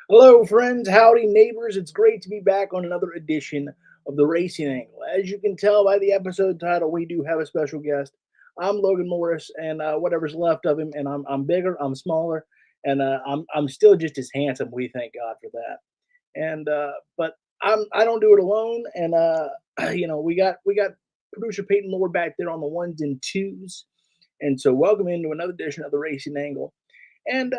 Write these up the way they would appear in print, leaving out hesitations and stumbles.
Hello, friends. Howdy, neighbors. It's great to be back on another edition of the Racing Angle. As you can tell by the episode title, we do have a special guest. I'm Logan Morris, and whatever's left of him. And I'm bigger, I'm smaller, and I'm still just as handsome. We thank God for that. And but I don't do it alone. And we got producer Peyton Lord back there on the ones and twos. And so welcome into another edition of the Racing Angle. And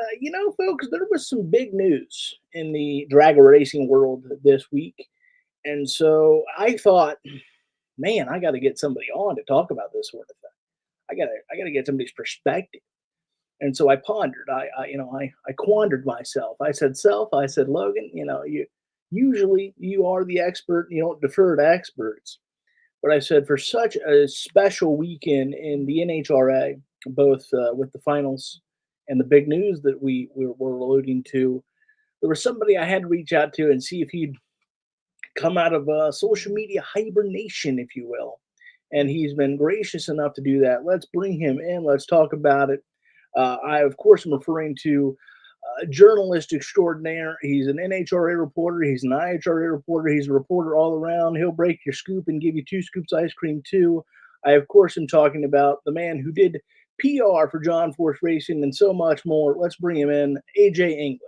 folks, there was some big news in the drag racing world this week, and so I thought, man, I got to get somebody on to talk about this sort of thing. I gotta get somebody's perspective. And so I pondered. I quandered myself. I said, self. I said, Logan, you are the expert. You don't defer to experts. But I said, for such a special weekend in the NHRA, both with the finals and the big news that we were alluding to, there was somebody I had to reach out to and see if he'd come out of social media hibernation, if you will. And he's been gracious enough to do that. Let's bring him in. Let's talk about it. I, of course, am referring to journalist extraordinaire. He's an NHRA reporter. He's an IHRA reporter. He's a reporter all around. He'll break your scoop and give you two scoops ice cream too. I, of course, am talking about the man who did PR for John Force Racing and so much more. Let's bring him in, AJ England.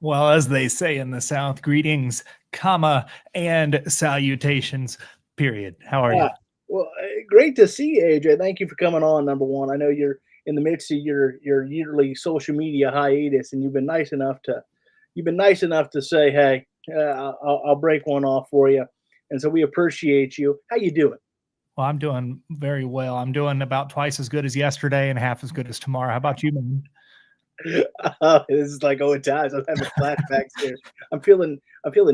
Well, as they say in the South, greetings, comma, and salutations, period. How are you? Well, great to see you, AJ. Thank you for coming on, number one. I know you're in the midst of your yearly social media hiatus, and you've been nice enough to say, "Hey, I'll break one off for you," and so we appreciate you. How you doing? Well, I'm doing very well. I'm doing about twice as good as yesterday and half as good as tomorrow. How about you, man? This is like old times. I'm having flashbacks here. I'm feeling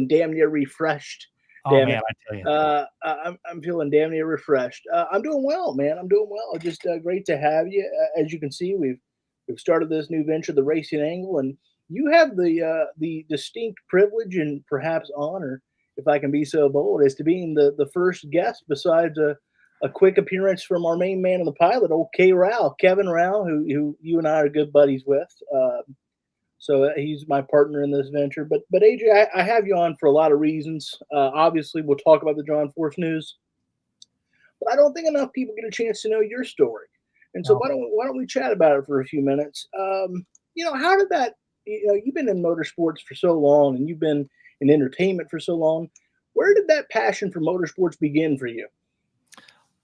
damn near refreshed. Oh, Damn man, it. I tell you. I'm feeling damn near refreshed. I'm doing well, man. I'm doing well. Just great to have you. As you can see, we've started this new venture, the Racing Angle, and you have the distinct privilege and perhaps honor, if I can be so bold, as to being the first guest besides a quick appearance from our main man in the pilot, old K. Rao, Kevin Rao, who you and I are good buddies with. So he's my partner in this venture. But AJ, I have you on for a lot of reasons. Obviously, we'll talk about the John Force news, but I don't think enough people get a chance to know your story. And so why don't we chat about it for a few minutes? How did that? You've been in motorsports for so long, and you've been in entertainment for so long. Where did that passion for motorsports begin for you?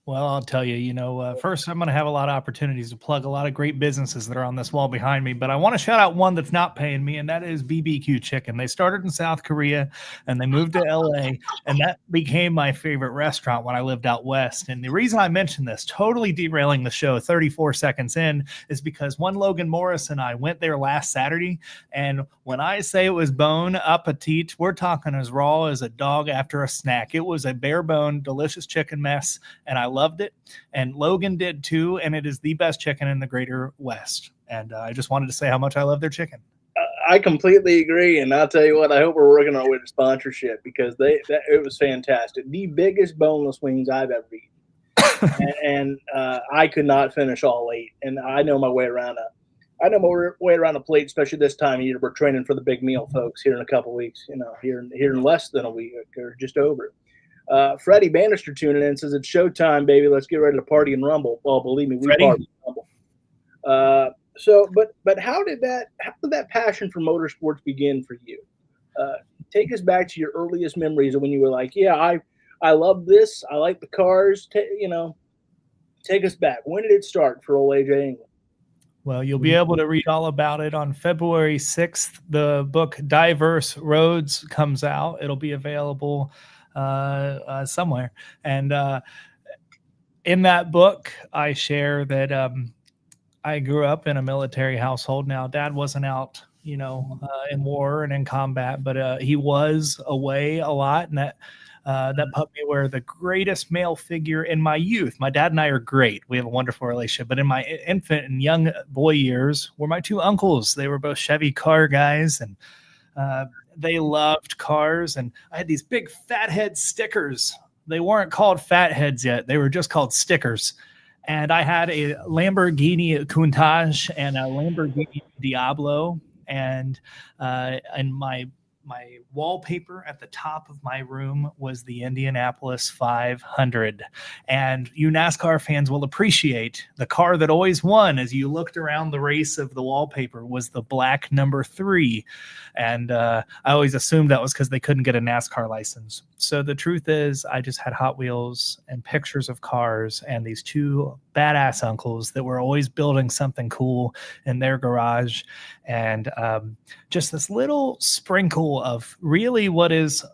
Well, I'll tell you, first I'm going to have a lot of opportunities to plug a lot of great businesses that are on this wall behind me, but I want to shout out one that's not paying me, and that is BBQ Chicken. They started in South Korea and they moved to LA, and that became my favorite restaurant when I lived out west. And the reason I mention this, totally derailing the show 34 seconds in, is because one Logan Morris and I went there last Saturday, and when I say it was bone appetit, we're talking as raw as a dog after a snack. It was a bare bone, delicious chicken mess, and I loved it, and Logan did too, and it is the best chicken in the greater West. And I just wanted to say how much I love their chicken. I completely agree, and I'll tell you what, I hope we're working on with a sponsorship because it was fantastic. The biggest boneless wings I've ever eaten, and I could not finish all 8. And I know my way around a plate, especially this time of year. We're training for the big meal, folks, here in a couple weeks. Here in less than a week or just over it. Freddie Bannister tuning in says it's showtime, baby. Let's get ready to party and rumble. Well, believe me, we Freddie? party and rumble. But how did that passion for motorsports begin for you? Take us back to your earliest memories of when you were like, yeah, I love this. I like the cars. Take us back. When did it start for old AJ England? Well, you'll be able to read all about it on February 6th. The book Diverse Roads comes out. It'll be available somewhere. And in that book, I share that I grew up in a military household. Now, Dad wasn't out, in war and in combat, but he was away a lot, and that put me where the greatest male figure in my youth. My dad and I are great. We have a wonderful relationship. But in my infant and young boy years were my two uncles. They were both Chevy car guys, and they loved cars. And I had these big fathead stickers. They weren't called fatheads yet. They were just called stickers. And I had a Lamborghini Countach and a Lamborghini Diablo. And my wallpaper at the top of my room was the Indianapolis 500. And you NASCAR fans will appreciate the car that always won as you looked around the race of the wallpaper was the black number 3. And I always assumed that was because they couldn't get a NASCAR license. So the truth is, I just had Hot Wheels and pictures of cars and these 2 badass uncles that were always building something cool in their garage. And just this little sprinkle of really what is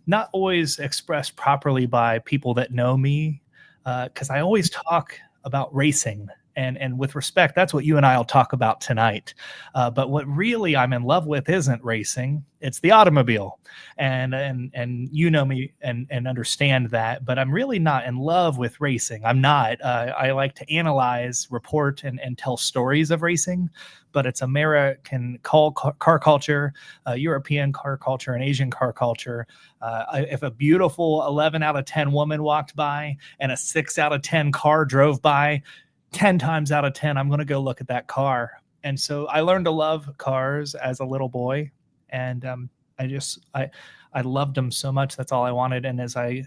not always expressed properly by people that know me, because I always talk about racing. And with respect, that's what you and I will talk about tonight. But what really I'm in love with isn't racing; it's the automobile. And you know me and understand that. But I'm really not in love with racing. I'm not. I like to analyze, report, and tell stories of racing. But it's American car culture, European car culture, and Asian car culture. If a beautiful 11 out of 10 woman walked by and a 6 out of 10 car drove by, 10 times out of 10, I'm going to go look at that car. And so I learned to love cars as a little boy. And I loved them so much. That's all I wanted. And as I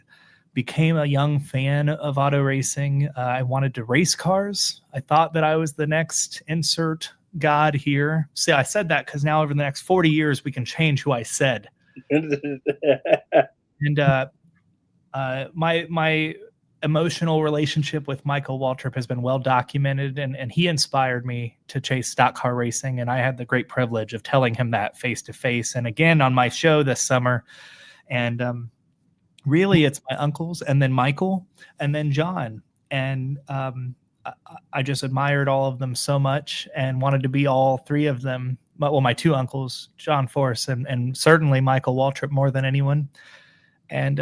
became a young fan of auto racing, I wanted to race cars. I thought that I was the next insert god here. See, I said that because now over the next 40 years, we can change who I said. And my emotional relationship with Michael Waltrip has been well documented, and he inspired me to chase stock car racing. And I had the great privilege of telling him that face to face. And again, on my show this summer. And really, it's my uncles, and then Michael, and then John. And I just admired all of them so much and wanted to be all 3 of them. Well, my 2 uncles, John Force and certainly Michael Waltrip more than anyone. And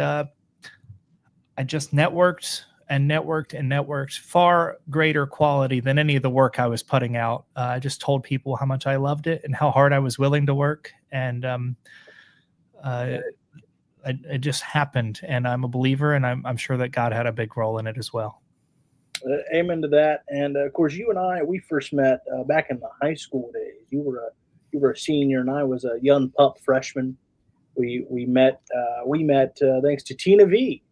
I just networked and networked and networked, far greater quality than any of the work I was putting out. I just told people how much I loved it and how hard I was willing to work. And it just happened. And I'm a believer, and I'm sure that God had a big role in it as well. Amen to that. And of course, you and I, we first met back in the high school days. You were a senior, and I was a young pup freshman. We met thanks to Tina V.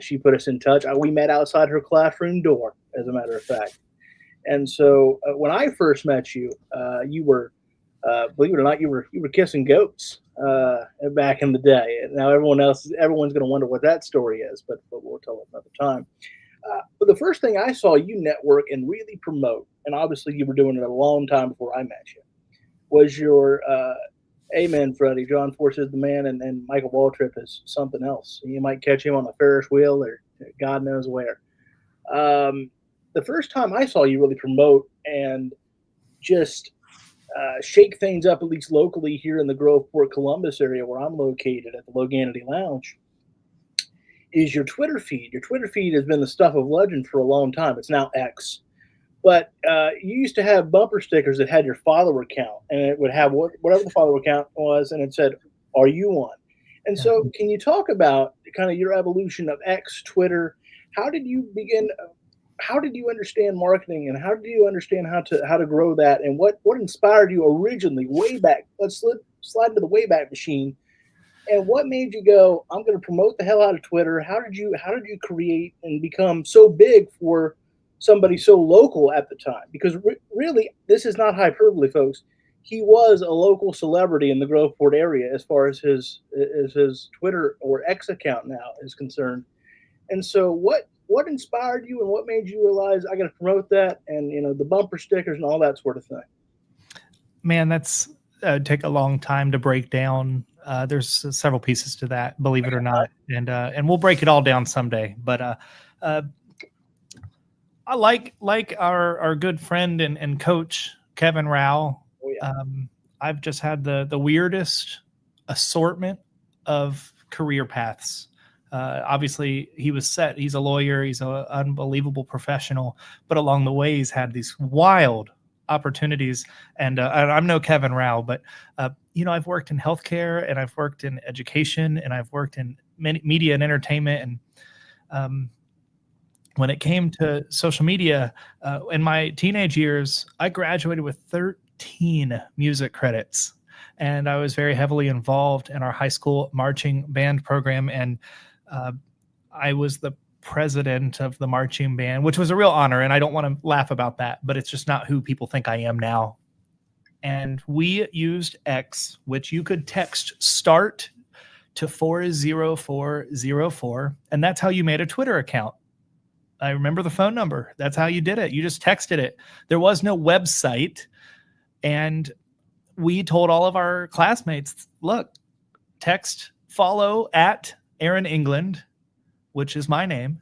She put us in touch. We met outside her classroom door, as a matter of fact. And so when I first met you, you were, believe it or not, you were kissing goats back in the day. Now everyone's going to wonder what that story is, but we'll tell it another time. But the first thing I saw you network and really promote, and obviously you were doing it a long time before I met you, was your Amen, Freddie. John Force is the man, and Michael Waltrip is something else. You might catch him on a Ferris wheel or God knows where. The first time I saw you really promote and just shake things up, at least locally here in the Groveport, Columbus area where I'm located at the Loganity Lounge, is your Twitter feed. Your Twitter feed has been the stuff of legend for a long time. It's now X. But you used to have bumper stickers that had your follower count, and it would have whatever the follower count was, and it said, "Are you on?" And so, can you talk about kind of your evolution of X, Twitter? How did you begin? How did you understand marketing, and how did you understand how to grow that? And what inspired you originally, way back? Let's slide into the Wayback Machine. And what made you go, "I'm going to promote the hell out of Twitter"? How did you create and become so big for somebody so local at the time? Because really, this is not hyperbole, folks. He was a local celebrity in the Groveport area as far as his Twitter or X account now is concerned. And so, what inspired you, and what made you realize I got to promote that, and the bumper stickers and all that sort of thing? Man, that's take a long time to break down. There's several pieces to that, believe it or not, and we'll break it all down someday. But I like our good friend and coach Kevin Rao. Oh, yeah. I've just had the weirdest assortment of career paths. Obviously, he was set. He's a lawyer. He's an unbelievable professional. But along the way, he's had these wild opportunities. And I'm no Kevin Rao, but I've worked in healthcare, and I've worked in education, and I've worked in media and entertainment. And when it came to social media, in my teenage years, I graduated with 14 music credits. And I was very heavily involved in our high school marching band program. And I was the president of the marching band, which was a real honor. And I don't want to laugh about that, but it's just not who people think I am now. And we used X, which you could text start to 40404. And that's how you made a Twitter account. I remember the phone number. That's how you did it. You just texted it. There was no website. And we told all of our classmates, look, text follow at Aaron England, which is my name,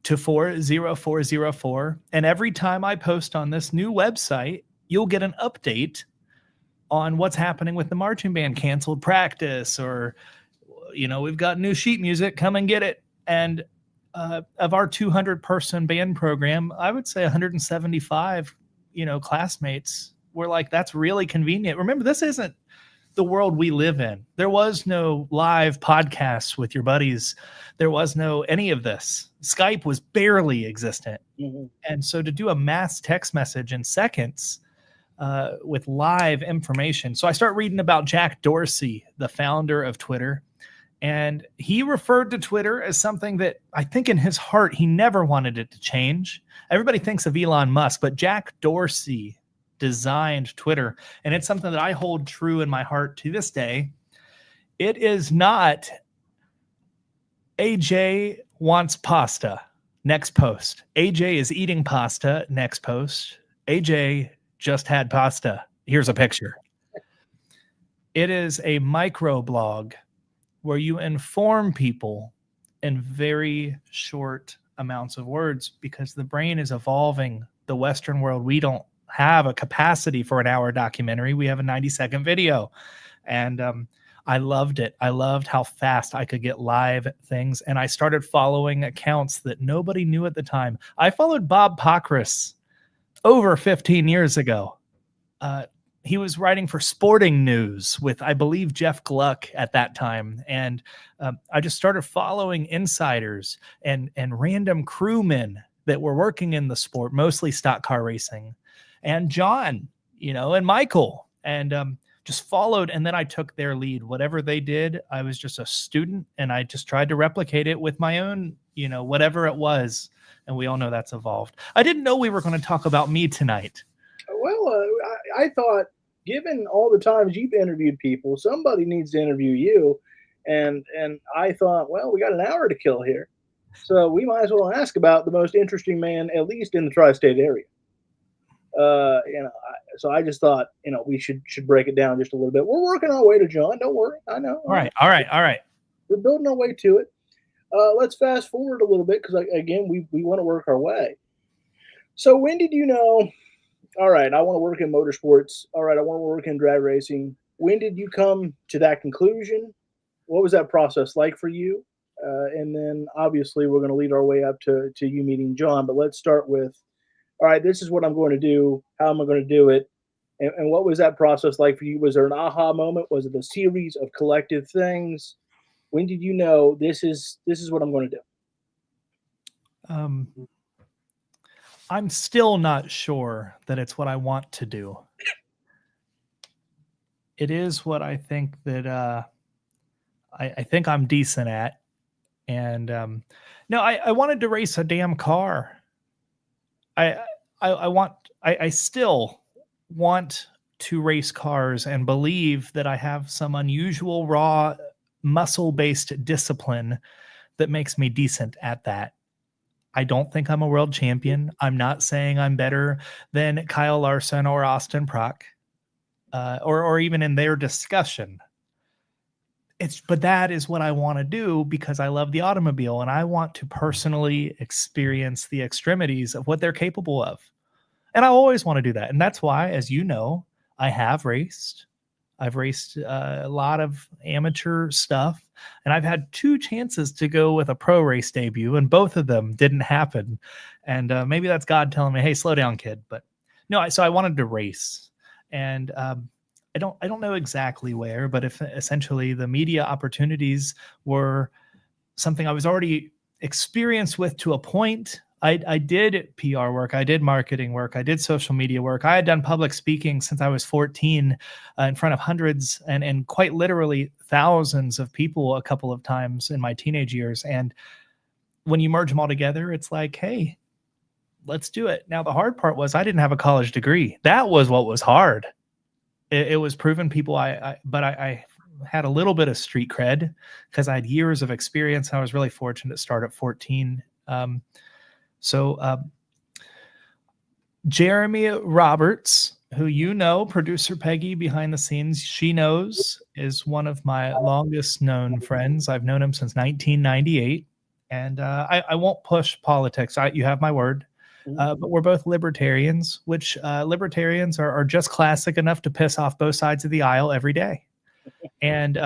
to 40404. And every time I post on this new website, you'll get an update on what's happening with the marching band, canceled practice, or, we've got new sheet music, come and get it. And of our 200 person band program, I would say 175, classmates were like, that's really convenient. Remember, this isn't the world we live in. There was no live podcasts with your buddies. There was no any of this. Skype was barely existent. Mm-hmm. And so to do a mass text message in seconds with live information. So I start reading about Jack Dorsey, the founder of Twitter. And he referred to Twitter as something that I think in his heart, he never wanted it to change. Everybody thinks of Elon Musk, but Jack Dorsey designed Twitter. And it's something that I hold true in my heart to this day. It is not AJ wants pasta, next post. AJ is eating pasta, next post. AJ just had pasta. Here's a picture. It is a microblog where you inform people in very short amounts of words, because the brain is evolving. The Western world, we don't have a capacity for an hour documentary. We have a 90-second video. And I loved it. I loved how fast I could get live things. And I started following accounts that nobody knew at the time. I followed Bob Pockris over 15 years ago. He was writing for Sporting News with, I believe, Jeff Gluck at that time. And I just started following insiders and random crewmen that were working in the sport, mostly stock car racing, and John, and Michael, and just followed. And then I took their lead. Whatever they did, I was just a student, and I just tried to replicate it with my own, whatever it was. And we all know that's evolved. I didn't know we were going to talk about me tonight. Well, I thought, given all the times you've interviewed people, somebody needs to interview you. And I thought, well, we got an hour to kill here, so we might as well ask about the most interesting man, at least in the tri-state area. So I just thought, we should break it down just a little bit. We're working our way to John. Don't worry. I know. All right. We're building our way to it. Let's fast forward a little bit, because again, we want to work our way. So when did you know, all right, I want to work in motorsports. All right, I want to work in drag racing. When did you come to that conclusion? What was that process like for you? And then obviously we're going to lead our way up to you meeting John. But let's start with, all right, this is what I'm going to do. How am I going to do it? And what was that process like for you? Was there an aha moment? Was it a series of collective things? When did you know this is what I'm going to do? I'm still not sure that it's what I want to do. It is what I think that I think I'm decent at. And no, I wanted to race a damn car. I still want to race cars and believe that I have some unusual raw muscle-based discipline that makes me decent at that. I don't think I'm a world champion. I'm not saying I'm better than Kyle Larson or Austin Prock, or even in their discussion. But that is what I want to do, because I love the automobile and I want to personally experience the extremities of what they're capable of. And I always want to do that. And that's why, as you know, I have raced. I've raced a lot of amateur stuff, and I've had 2 chances to go with a pro race debut, and both of them didn't happen. And maybe that's God telling me, "Hey, slow down, kid." But no, so I wanted to race, and I don't know exactly where, but if essentially the media opportunities were something I was already experienced with to a point, I did PR work. I did marketing work. I did social media work. I had done public speaking since I was 14 in front of hundreds and quite literally thousands of people a couple of times in my teenage years. And when you merge them all together, it's like, hey, let's do it. Now, the hard part was I didn't have a college degree. That was what was hard. It was proving people but I had a little bit of street cred because I had years of experience. I was really fortunate to start at 14. So Jeremy Roberts, who you know, producer Peggy behind the scenes, she knows, is one of my longest known friends. I've known him since 1998. And I won't push politics. You have my word. But we're both libertarians, which libertarians are just classic enough to piss off both sides of the aisle every day. And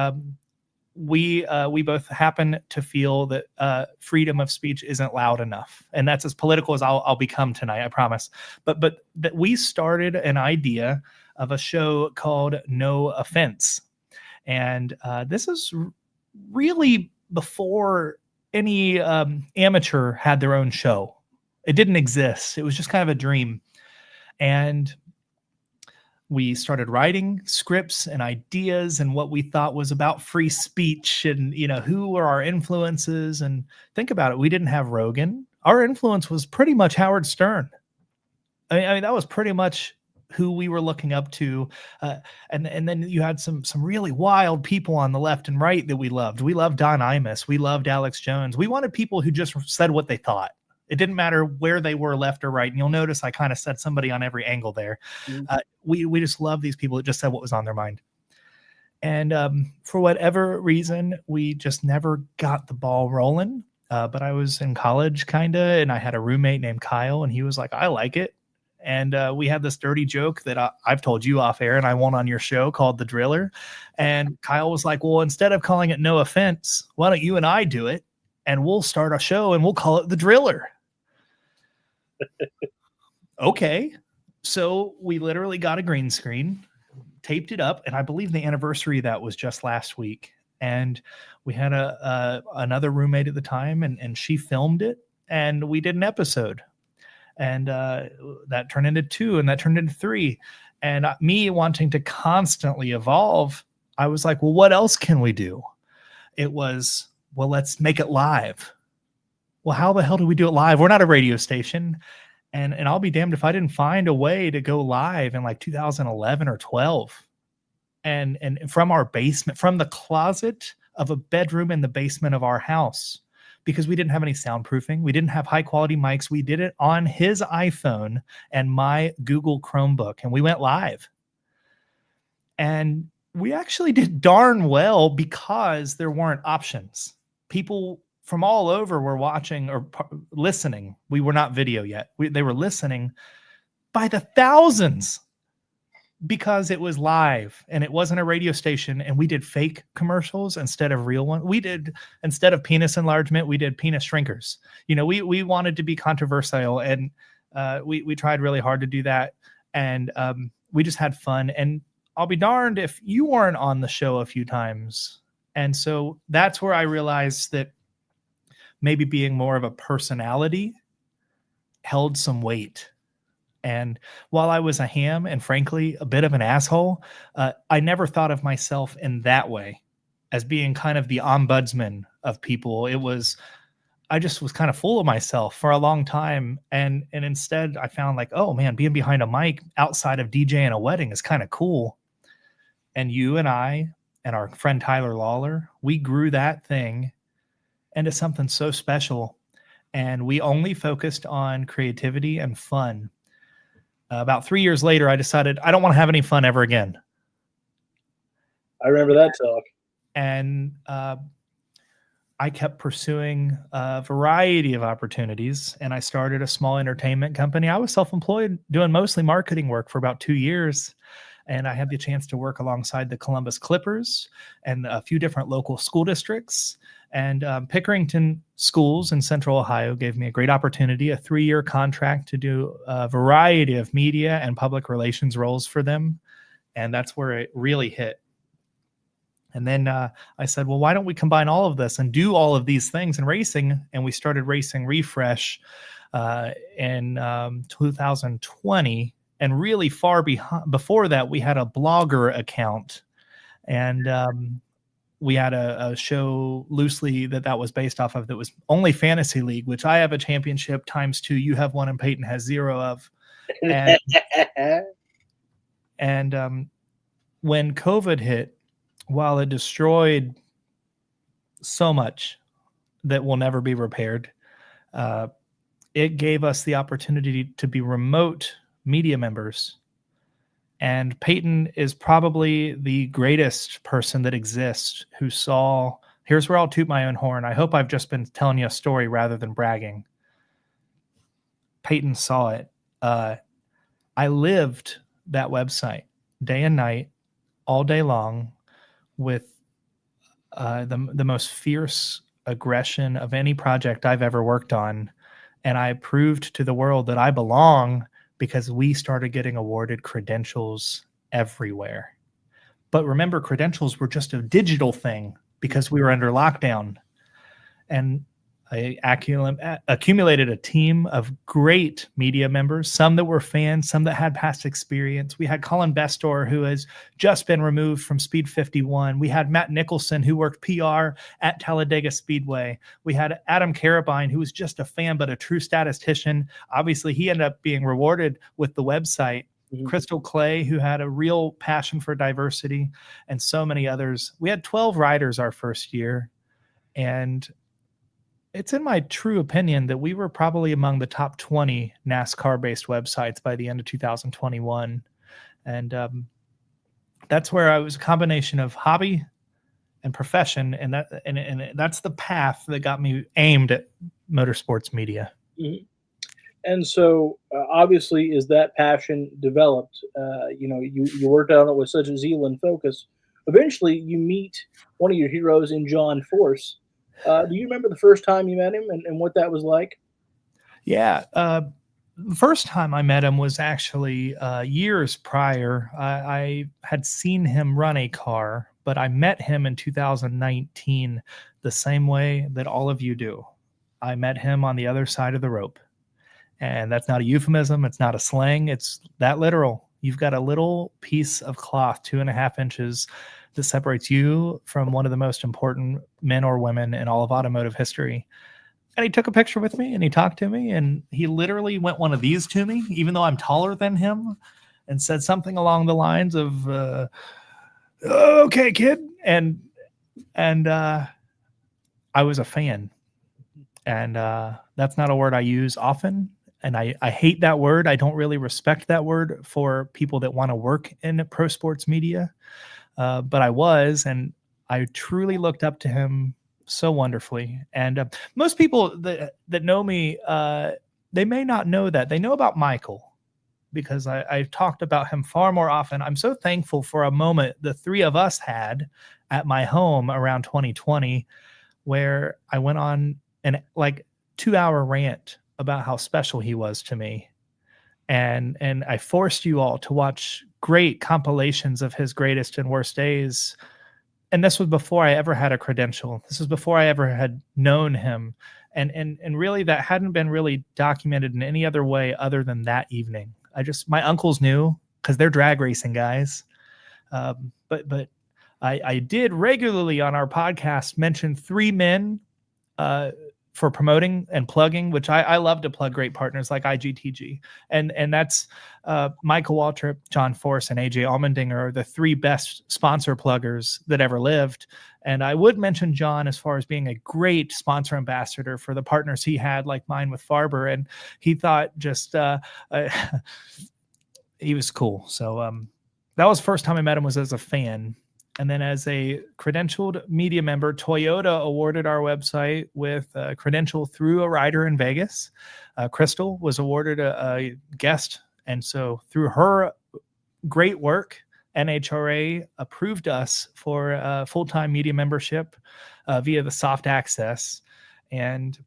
we both happen to feel that freedom of speech isn't loud enough, and that's as political as I'll become tonight, I promise. But that we started an idea of a show called No Offense, and this is really before any amateur had their own show. It didn't exist. It was just kind of a dream. And we started writing scripts and ideas and what we thought was about free speech and, you know, who were our influences. And think about it. We didn't have Rogan. Our influence was pretty much Howard Stern. I mean, that was pretty much who we were looking up to. And then you had some really wild people on the left and right that we loved. We loved Don Imus. We loved Alex Jones. We wanted people who just said what they thought. It didn't matter where they were, left or right. And you'll notice I kind of said somebody on every angle there. We just love these people that just said what was on their mind. And for whatever reason, we just never got the ball rolling. But I was in college kind of, and I had a roommate named Kyle, and he was like, I like it. And we had this dirty joke that I've told you off air and I won't on your show called The Driller. And Kyle was like, well, instead of calling it No Offense, why don't you and I do it? And we'll start a show and we'll call it The Driller. Okay. So we literally got a green screen, taped it up, and I believe the anniversary of that was just last week. And we had another roommate at the time, and she filmed it, and we did an episode. And that turned into 2, and that turned into 3. And me wanting to constantly evolve, I was like, well, what else can we do? It was, well, let's make it live. Well, how the hell do we do it live? We're not a radio station. And I'll be damned if I didn't find a way to go live in like 2011 or 12. And from our basement, from the closet of a bedroom in the basement of our house, because we didn't have any soundproofing. We didn't have high quality mics. We did it on his iPhone and my Google Chromebook, and we went live. And we actually did darn well because there weren't options. People from all over were watching or listening. We were not video yet. They were listening by the thousands because it was live and it wasn't a radio station, and we did fake commercials instead of real ones. We did, instead of penis enlargement, we did penis shrinkers. You know, we wanted to be controversial, and we tried really hard to do that. And we just had fun. And I'll be darned if you weren't on the show a few times. And so that's where I realized that maybe being more of a personality held some weight. And while I was a ham and frankly a bit of an asshole, I never thought of myself in that way as being kind of the ombudsman of people. I just was kind of full of myself for a long time. And instead I found like, oh man, being behind a mic outside of DJing a wedding is kind of cool. And you and I and our friend Tyler Lawler, we grew that thing into something so special. And we only focused on creativity and fun. About 3 years later, I decided I don't want to have any fun ever again. I remember that talk. And I kept pursuing a variety of opportunities, and I started a small entertainment company. I was self-employed doing mostly marketing work for about 2 years. And I had the chance to work alongside the Columbus Clippers and a few different local school districts. And Pickerington Schools in Central Ohio gave me a great opportunity, a 3-year contract to do a variety of media and public relations roles for them. And that's where it really hit. And then I said, well, why don't we combine all of this and do all of these things in racing? And we started Racing Refresh in 2020. And really far before that, we had a blogger account. And we had a show loosely that was based off of that was only Fantasy League, which I have a championship ×2. You have one and Peyton has 0 of. And when COVID hit, while it destroyed so much that will never be repaired, it gave us the opportunity to be remote media members. And Peyton is probably the greatest person that exists who saw, here's where I'll toot my own horn. I hope I've just been telling you a story rather than bragging. Peyton saw it. I lived that website day and night, all day long, with the most fierce aggression of any project I've ever worked on. And I proved to the world that I belong because we started getting awarded credentials everywhere. But remember, credentials were just a digital thing because we were under lockdown. And I accumulated a team of great media members, some that were fans, some that had past experience. We had Colin Bestor, who has just been removed from Speed 51. We had Matt Nicholson, who worked PR at Talladega Speedway. We had Adam Carabine, who was just a fan, but a true statistician. Obviously, he ended up being rewarded with the website. Mm-hmm. Crystal Clay, who had a real passion for diversity, and so many others. We had 12 riders our first year, and it's in my true opinion that we were probably among the top 20 NASCAR-based websites by the end of 2021. And that's where I was a combination of hobby and profession, and that's the path that got me aimed at motorsports media. Mm-hmm. And so, obviously, as that passion developed, you worked on it with such a zeal and focus. Eventually, you meet one of your heroes in John Force. Do you remember the first time you met him and what that was like? Yeah. The first time I met him was actually years prior. I had seen him run a car, but I met him in 2019 the same way that all of you do. I met him on the other side of the rope. And that's not a euphemism. It's not a slang. It's that literal. You've got a little piece of cloth, 2.5 inches, that separates you from one of the most important men or women in all of automotive history. And he took a picture with me and he talked to me and he literally went one of these to me, even though I'm taller than him, and said something along the lines of, okay, kid. And I was a fan. And that's not a word I use often. And I hate that word. I don't really respect that word for people that want to work in pro sports media. But I was, and I truly looked up to him so wonderfully. And most people that know me, they may not know that. They know about Michael because I've talked about him far more often. I'm so thankful for a moment the three of us had at my home around 2020 where I went on an 2-hour rant about how special he was to me. And I forced you all to watch great compilations of his greatest and worst days. And this was before I ever had a credential. This was before I ever had known him. And really that hadn't been really documented in any other way other than that evening. My uncles knew because they're drag racing guys. But I did regularly on our podcast mention 3 men for promoting and plugging, which I love to plug great partners like IGTG. And that's Michael Waltrip, John Force, and AJ Allmendinger are the 3 best sponsor pluggers that ever lived. And I would mention John as far as being a great sponsor ambassador for the partners he had, like mine with Farber. And he thought just he was cool. So that was the first time I met him, was as a fan. And then as a credentialed media member, Toyota awarded our website with a credential through a rider in Vegas. Crystal was awarded a guest. And so through her great work, NHRA approved us for full-time media membership via the soft access. And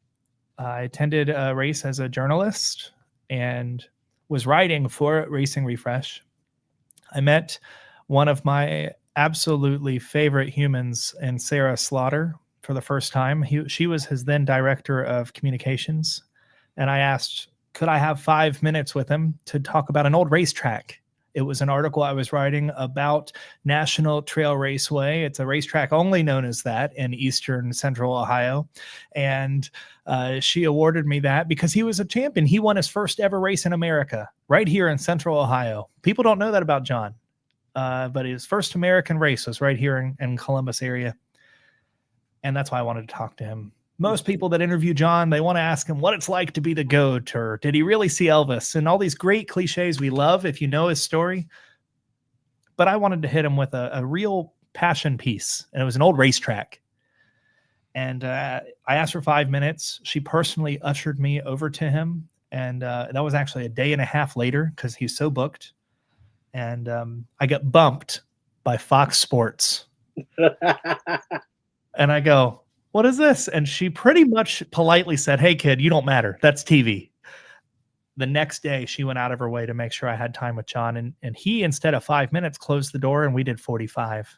I attended a race as a journalist and was writing for Racing Refresh. I met one of my absolutely favorite humans in Sarah Slaughter for the first time. She was his then director of communications. and I asked, could I have 5 minutes with him to talk about an old racetrack? It was an article I was writing about National Trail Raceway. It's a racetrack only known as that in eastern central Ohio. And she awarded me that because he was a champion. He won his first ever race in America right here in central Ohio. People don't know that about John, but his first American race was right here in Columbus area. And that's why I wanted to talk to him. Most people that interview John, they want to ask him what it's like to be the GOAT, or did he really see Elvis, and all these great cliches we love if you know his story. But I wanted to hit him with a real passion piece, and it was an old racetrack. And I asked for 5 minutes. She personally ushered me over to him, and that was actually a day and a half later because he's so booked. And I got bumped by Fox Sports. And I go, what is this? And she pretty much politely said, hey, kid, you don't matter. That's TV. The next day, she went out of her way to make sure I had time with John. And he, instead of 5 minutes, closed the door, and we did 45.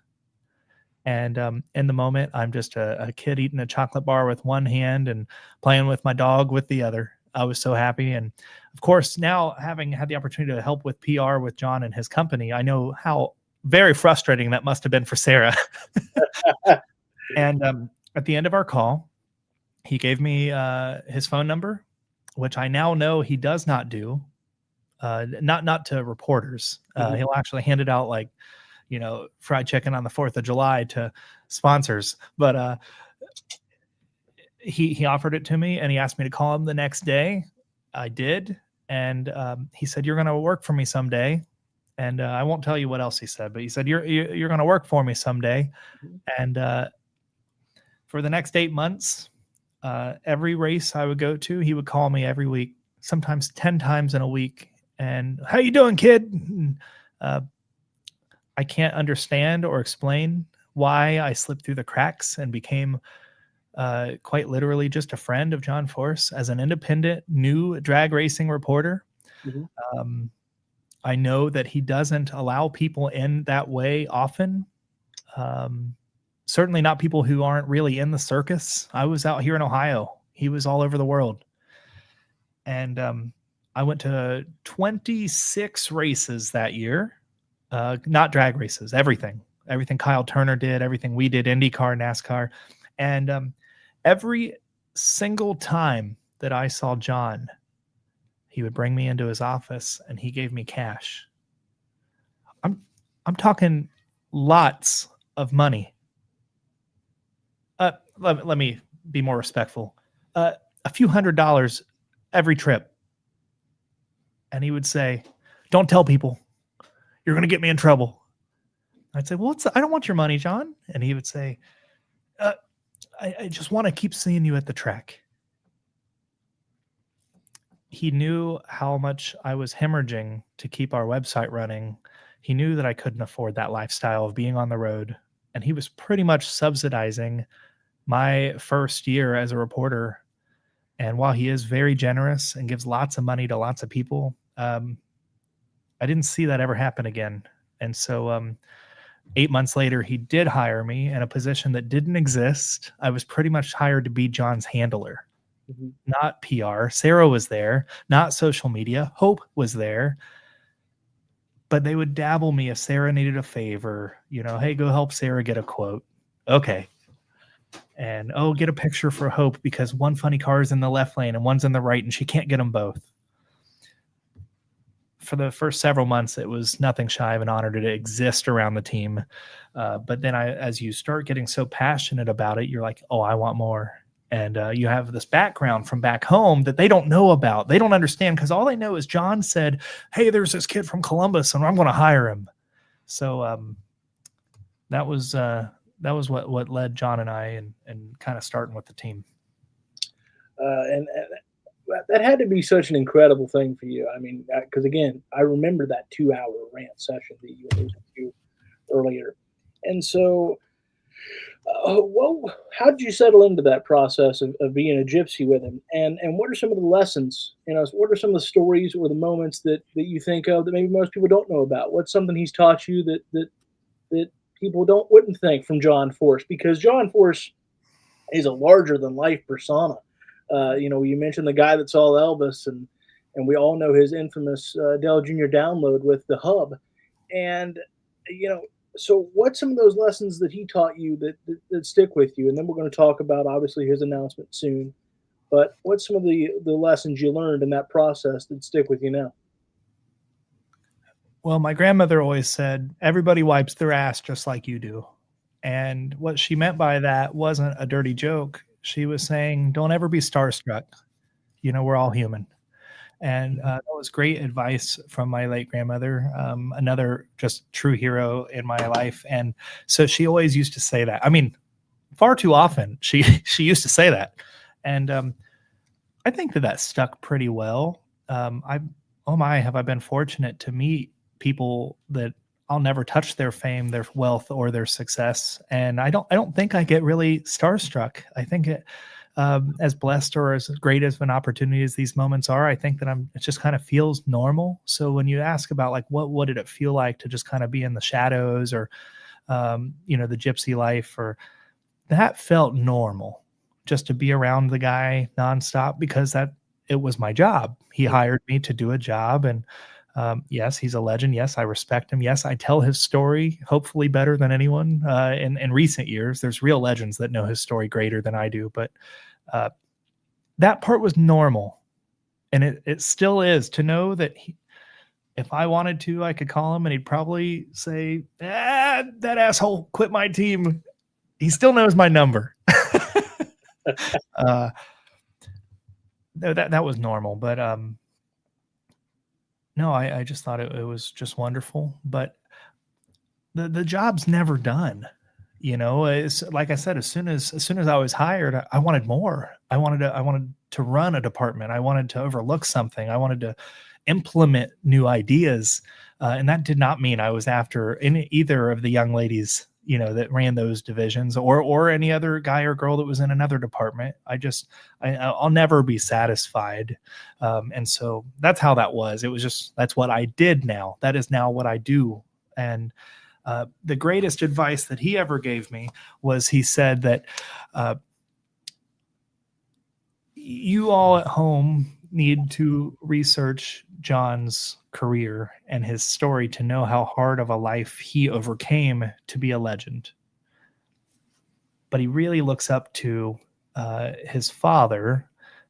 And in the moment, I'm just a kid eating a chocolate bar with one hand and playing with my dog with the other. I was so happy. And of course, now having had the opportunity to help with PR with John and his company, I know how very frustrating that must have been for Sarah. And at the end of our call, he gave me his phone number, which I now know he does not do, not to reporters. He'll actually hand it out like, fried chicken on the 4th of July to sponsors. But he offered it to me, and he asked me to call him the next day. I did. And he said, you're going to work for me someday. And I won't tell you what else he said, but he said, you're going to work for me someday. And for the next 8 months, every race I would go to, he would call me every week, sometimes 10 times in a week. And how you doing, kid? And, I can't understand or explain why I slipped through the cracks and became quite literally just a friend of John Force as an independent new drag racing reporter. I know that he doesn't allow people in that way often. Certainly not people who aren't really in the circus. I was out here in Ohio. He was all over the world. And I went to 26 races that year. Not drag races, everything Kyle Turner did, everything we did, IndyCar, NASCAR. And every single time that I saw John, he would bring me into his office and he gave me cash. I'm talking lots of money. Let me be more respectful. A few $100s every trip. And he would say, don't tell people. You're going to get me in trouble. I'd say, well, I don't want your money, John. And he would say, I just want to keep seeing you at the track. He knew how much I was hemorrhaging to keep our website running. He knew that I couldn't afford that lifestyle of being on the road. And he was pretty much subsidizing my first year as a reporter. And while he is very generous and gives lots of money to lots of people, I didn't see that ever happen again. And so 8 months later, he did hire me in a position that didn't exist. I was pretty much hired to be John's handler, not PR. Sarah was there, not social media. Hope was there. But they would dabble me if Sarah needed a favor, hey, go help Sarah get a quote. Okay. And, get a picture for Hope because one funny car is in the left lane and one's in the right and she can't get them both. For the first several months, it was nothing shy of an honor to exist around the team. But then as you start getting so passionate about it, you're like, I want more. And you have this background from back home that they don't know about. They don't understand because all they know is John said, hey, there's this kid from Columbus and I'm going to hire him. So that was what led John and I and kind of starting with the team. And that had to be such an incredible thing for you. I mean, because again, I remember that 2-hour rant session that you alluded to earlier. And so, how did you settle into that process of being a gypsy with him? And what are some of the lessons? What are some of the stories or the moments that you think of that maybe most people don't know about? What's something he's taught you that people wouldn't think from John Force? Because John Force is a larger than life persona. You mentioned the guy that saw Elvis, and we all know his infamous Dell Jr. download with the hub. And you know, so what's some of those lessons that he taught you that stick with you? And then we're going to talk about obviously his announcement soon. But what's some of the lessons you learned in that process that stick with you now? Well, my grandmother always said, everybody wipes their ass just like you do. And what she meant by that wasn't a dirty joke. She was saying, don't ever be starstruck. We're all human. And that was great advice from my late grandmother, another just true hero in my life. And so she always used to say that. I mean, far too often she used to say that. And I think that stuck pretty well. Oh my, have I been fortunate to meet people that I'll never touch their fame, their wealth, or their success. And I don't think I get really starstruck. I think as blessed or as great as an opportunity as these moments are, I think that it just kind of feels normal. So when you ask about like, what did it feel like to just kind of be in the shadows or, the gypsy life, or that felt normal, just to be around the guy nonstop, because it was my job. He hired me to do a job. And yes, he's a legend. Yes, I respect him. Yes, I tell his story hopefully better than anyone in recent years. There's real legends that know his story greater than I do, but that part was normal. And it still is, to know that if I wanted to, I could call him and he'd probably say, that asshole quit my team. He still knows my number. That was normal, but no, I just thought it was just wonderful. But the job's never done. It's like I said, as soon as I was hired, I wanted more. I wanted to run a department. I wanted to overlook something. I wanted to implement new ideas, and that did not mean I was after either of the young ladies, that ran those divisions, or any other guy or girl that was in another department. I'll never be satisfied, and so that's how that was. It was just, that's what I did now. That is now what I do, and. The greatest advice that he ever gave me was, he said that you all at home need to research John's career and his story to know how hard of a life he overcame to be a legend. But he really looks up to his father.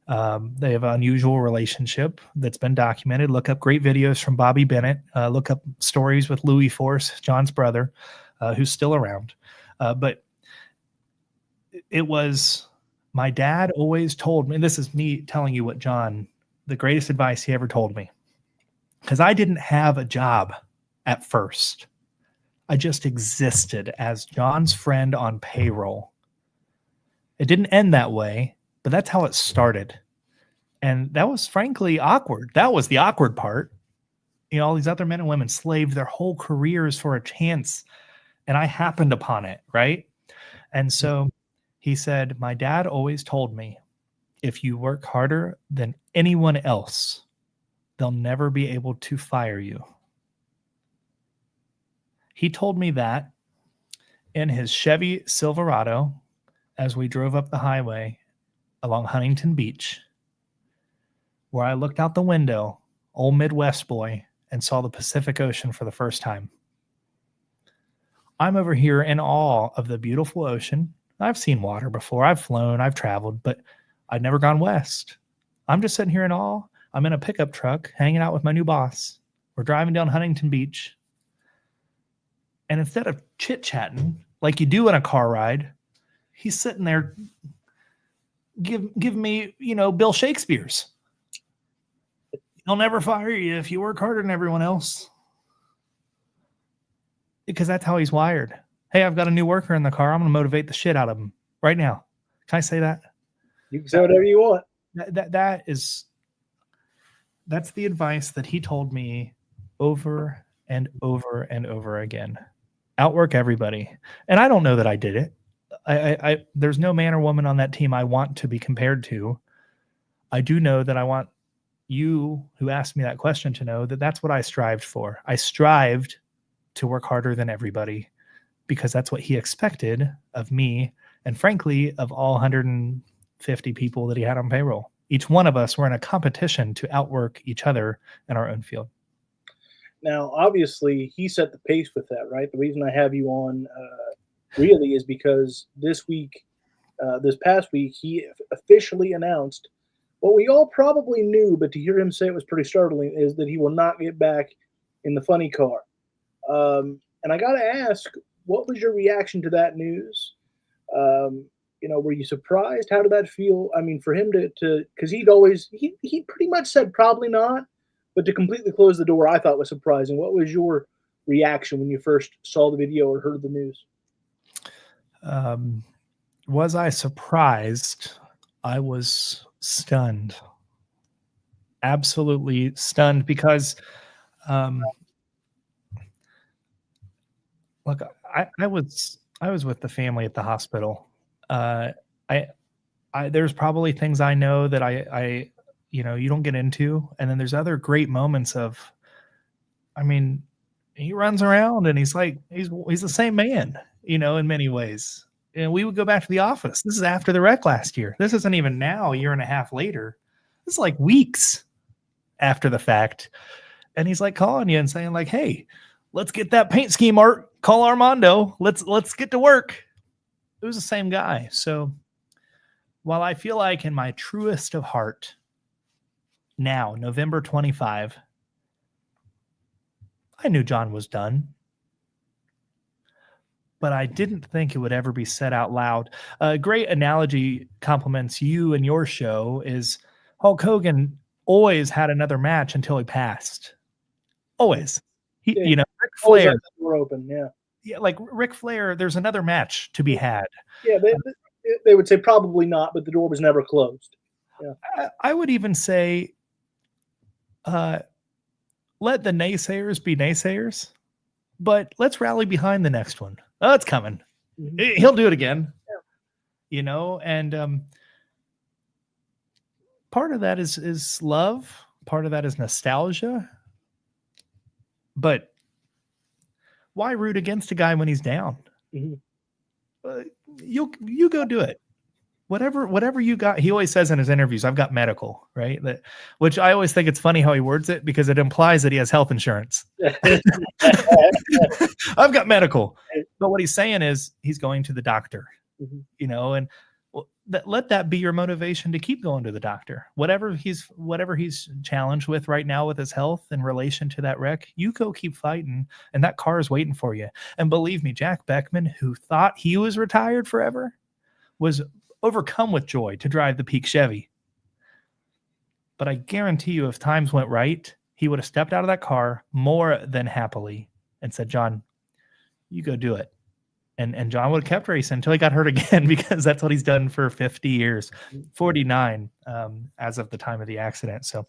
They have an unusual relationship that's been documented. Look up great videos from Bobby Bennett. Look up stories with Louis Force, John's brother, who's still around. But it was, my dad always told me, and this is me telling you what the greatest advice he ever told me, because I didn't have a job at first. I just existed as John's friend on payroll. It didn't end that way, but that's how it started. And that was frankly awkward. That was the awkward part. All these other men and women slaved their whole careers for a chance, and I happened upon it, right? And so he said, my dad always told me, if you work harder than anyone else, they'll never be able to fire you. He told me that in his Chevy Silverado as we drove up the highway along Huntington Beach, where I looked out the window, old Midwest boy, and saw the Pacific Ocean for the first time. I'm over here in awe of the beautiful ocean. I've seen water before. I've flown, I've traveled, but I'd never gone west. I'm just sitting here in awe. I'm in a pickup truck hanging out with my new boss. We're driving down Huntington Beach. And instead of chit-chatting like you do in a car ride, he's sitting there give me, Bill Shakespeare's. He'll never fire you if you work harder than everyone else. Because that's how he's wired. Hey, I've got a new worker in the car. I'm going to motivate the shit out of him right now. Can I say that? You can say whatever you want. That's the advice that he told me over and over and over again. Outwork everybody. And I don't know that I did it. I there's no man or woman on that team I want to be compared to. I do know that I want you who asked me that question to know that that's what I strived for. I strived to work harder than everybody, because that's what he expected of me, and frankly, of all 50 people that he had on payroll. Each one of us were in a competition to outwork each other in our own field. Now, obviously, he set the pace with that, right? The reason I have you on really is because this past week, he officially announced what we all probably knew, but to hear him say it was pretty startling, is that he will not get back in the funny car. And I got to ask, what was your reaction to that news? Were you surprised? How did that feel? I mean, for him to because he pretty much said probably not, but to completely close the door, I thought was surprising. What was your reaction when you first saw the video or heard the news? Was I surprised? I was stunned. Absolutely stunned because, look, I was with the family at the hospital. There's probably things I know that I you don't get into, and then there's other great moments of, I mean, he runs around and he's like he's the same man, in many ways. And we would go back to the office. This is after the wreck last year. This isn't even now, a year and a half later. This is like weeks after the fact. And he's like calling you and saying like, hey, let's get that paint scheme, Art. Call Armando. Let's get to work. It was the same guy. So while I feel like in my truest of heart, now, November 25, I knew John was done. But I didn't think it would ever be said out loud. A great analogy compliments you and your show is Hulk Hogan always had another match until he passed. Always. Ric Flair. The door open, yeah. Yeah, like Ric Flair, there's another match to be had. Yeah, they would say probably not, but the door was never closed. Yeah. I would even say, let the naysayers be naysayers, but let's rally behind the next one. Oh, it's coming. Mm-hmm. He'll do it again. Yeah. And part of that is love. Part of that is nostalgia. But why root against a guy when he's down? Mm-hmm. You go do it. Whatever you got. He always says in his interviews, I've got medical, right? Which I always think it's funny how he words it because it implies that he has health insurance. I've got medical. But what he's saying is he's going to the doctor, mm-hmm. And let that be your motivation to keep going to the doctor. Whatever he's challenged with right now with his health in relation to that wreck, you go keep fighting, and that car is waiting for you. And believe me, Jack Beckman, who thought he was retired forever, was overcome with joy to drive the Peak Chevy. But I guarantee you, if times went right, he would have stepped out of that car more than happily and said, John, you go do it. And John would have kept racing until he got hurt again, because that's what he's done for 50 years, 49 as of the time of the accident. So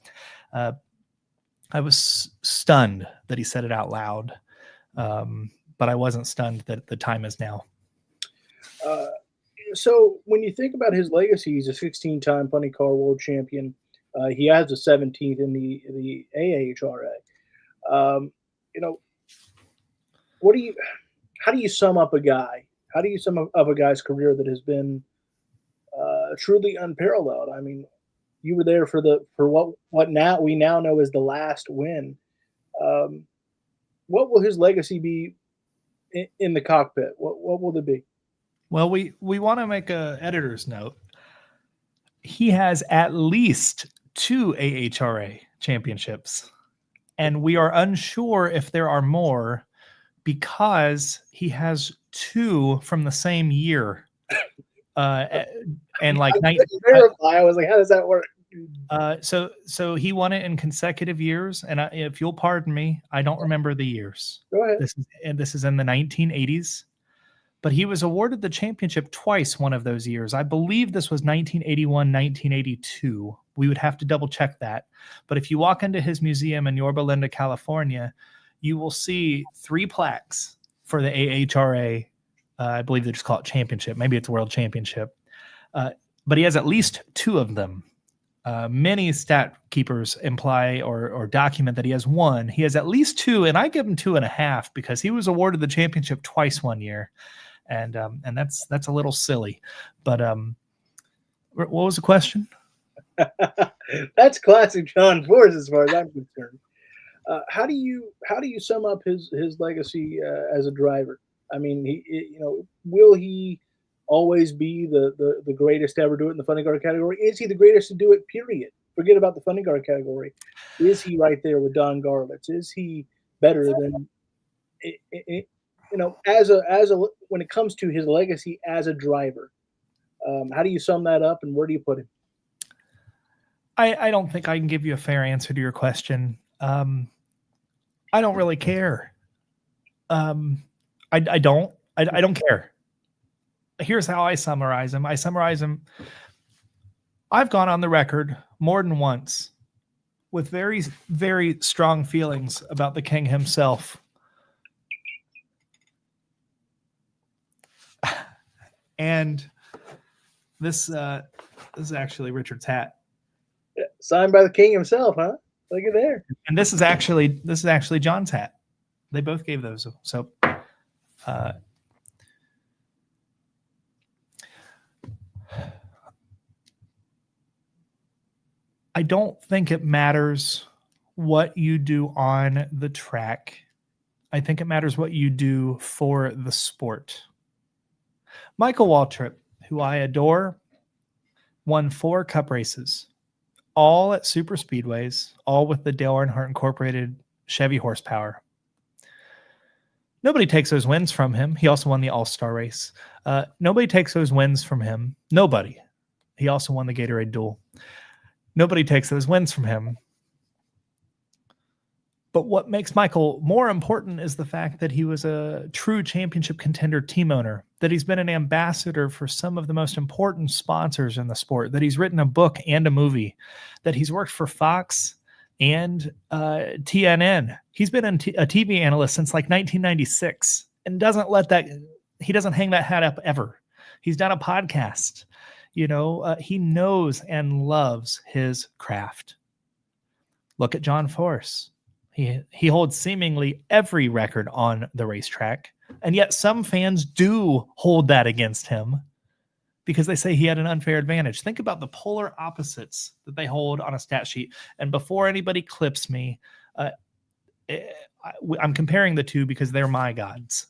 I was stunned that he said it out loud, but I wasn't stunned that the time is now. So when you think about his legacy, he's a 16-time funny car world champion. He has a 17th in the AHRA. How do you sum up a guy? How do you sum up a guy's career that has been truly unparalleled? I mean, you were there for what now we now know is the last win. What will his legacy be in the cockpit? What will it be? Well, we want to make a editor's note. He has at least 2 AHRA championships, and we are unsure if there are more because he has 2 from the same year. And like I was like, how does that work? So he won it in consecutive years, and if you'll pardon me, I don't remember the years. Go ahead. This is in the 1980s. But he was awarded the championship twice one of those years. I believe this was 1981, 1982. We would have to double check that. But if you walk into his museum in Yorba Linda, California, you will see 3 plaques for the AHRA. I believe they just call it championship. Maybe it's world championship. But he has at least 2 of them. Many stat keepers imply or document that he has 1. He has at least 2, and I give him 2.5 because he was awarded the championship twice one year. And that's a little silly, but What was the question? That's classic John Force, as far as I'm concerned. How do you sum up his legacy as a driver? I mean, will he always be the greatest to ever do it in the funny car category? Is he the greatest to do it? Period. Forget about the funny car category. Is he right there with Don Garlitz? Is he better than as a when it comes to his legacy as a driver? How do you sum that up, and where do you put him? I don't think I can give you a fair answer to your question. I don't really care. I don't. I don't care. Here's how I summarize him. I summarize him. I've gone on the record more than once with very, very strong feelings about the king himself. And this is actually Richard's hat. Yeah, signed by the king himself, huh? Look at there. And this is actually John's hat. They both gave those. So I don't think it matters what you do on the track. I think it matters what you do for the sport. Michael Waltrip, who I adore, won 4 cup races, all at super speedways, all with the Dale Earnhardt Incorporated Chevy horsepower. Nobody takes those wins from him. He also won the All-Star race. Nobody takes those wins from him. Nobody. He also won the Gatorade Duel. Nobody takes those wins from him. But what makes Michael more important is the fact that he was a true championship contender team owner, that he's been an ambassador for some of the most important sponsors in the sport, that he's written a book and a movie, that he's worked for Fox and TNN. He's been a TV analyst since like 1996 and he doesn't hang that hat up ever. He's done a podcast. He knows and loves his craft. Look at John Force. He holds seemingly every record on the racetrack, and yet some fans do hold that against him because they say he had an unfair advantage. Think about the polar opposites that they hold on a stat sheet. And before anybody clips me, I'm comparing the two because they're my gods.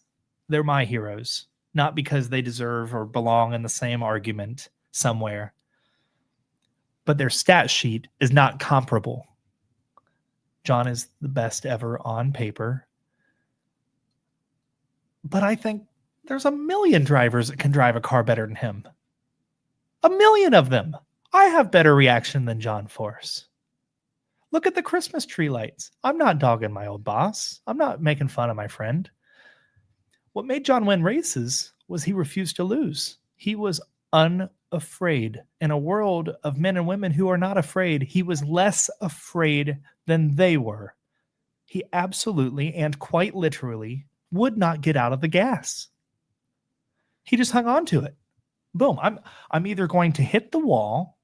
They're my heroes, not because they deserve or belong in the same argument somewhere. But their stat sheet is not comparable. John is the best ever on paper. But I think there's a million drivers that can drive a car better than him. A million of them. I have better reaction than John Force. Look at the Christmas tree lights. I'm not dogging my old boss. I'm not making fun of my friend. What made John win races was he refused to lose. He was unafraid. In a world of men and women who are not afraid, he was less afraid than they were. He absolutely and quite literally would not get out of the gas. He just hung on to it. Boom. I'm either going to hit the wall